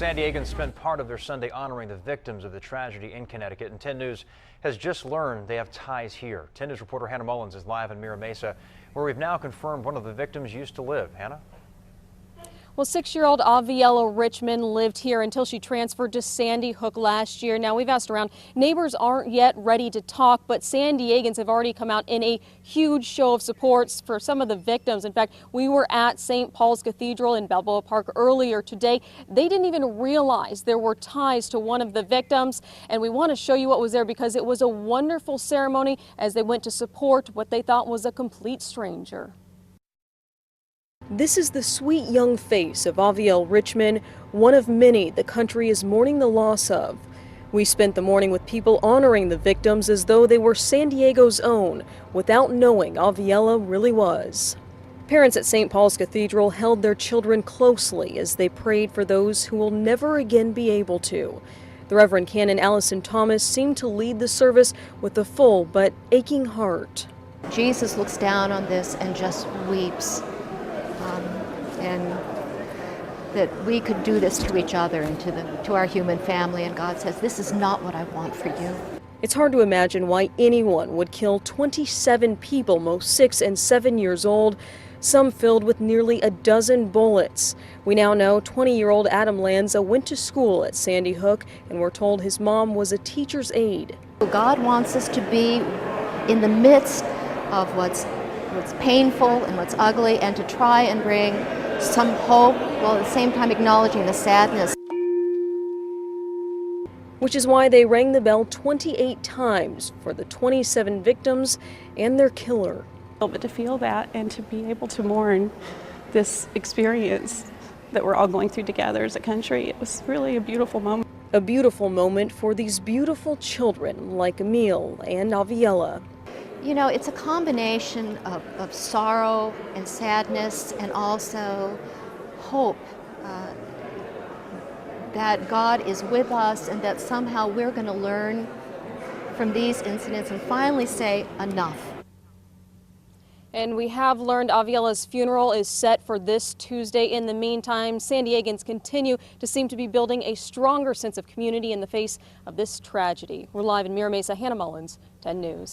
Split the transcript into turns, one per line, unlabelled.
San Diegans spent part of their Sunday honoring the victims of the tragedy in Connecticut, and 10 News has just learned they have ties here. 10 News reporter Hannah Mullins is live in Mira Mesa, where we've now confirmed one of the victims used to live. Hannah?
Well, 6-year-old Aviella Richmond lived here until she transferred to Sandy Hook last year. Now, we've asked around. Neighbors aren't yet ready to talk, but San Diegans have already come out in a huge show of support for some of the victims. In fact, we were at St. Paul's Cathedral in Balboa Park earlier today. They didn't even realize there were ties to one of the victims, and we want to show you what was there because it was a wonderful ceremony as they went to support what they thought was a complete stranger. This is the sweet young face of Aviella Richmond, one of many the country is mourning the loss of. We spent the morning with people honoring the victims as though they were San Diego's own, without knowing Aviella really was. Parents at St. Paul's Cathedral held their children closely as they prayed for those who will never again be able to. The Reverend Canon Allison Thomas seemed to lead the service with a full but aching heart.
Jesus looks down on this and just weeps. And that we could do this to each other and to our human family, and God says, this is not what I want for you.
It's hard to imagine why anyone would kill 27 people, most 6 and 7 years old, some filled with nearly a dozen bullets. We now know 20-year-old Adam Lanza went to school at Sandy Hook, and we're told his mom was a teacher's aide.
God wants us to be in the midst of what's painful and what's ugly, and to try and bring some hope while at the same time acknowledging the sadness.
Which is why they rang the bell 28 times for the 27 victims and their killer.
But to feel that and to be able to mourn this experience that we're all going through together as a country, it was really a beautiful moment.
A beautiful moment for these beautiful children like Emil and Aviella.
You know, it's a combination of sorrow and sadness and also hope that God is with us and that somehow we're going to learn from these incidents and finally say enough.
And we have learned Aviella's funeral is set for this Tuesday. In the meantime, San Diegans continue to seem to be building a stronger sense of community in the face of this tragedy. We're live in Mira Mesa. Hannah Mullins, 10 News.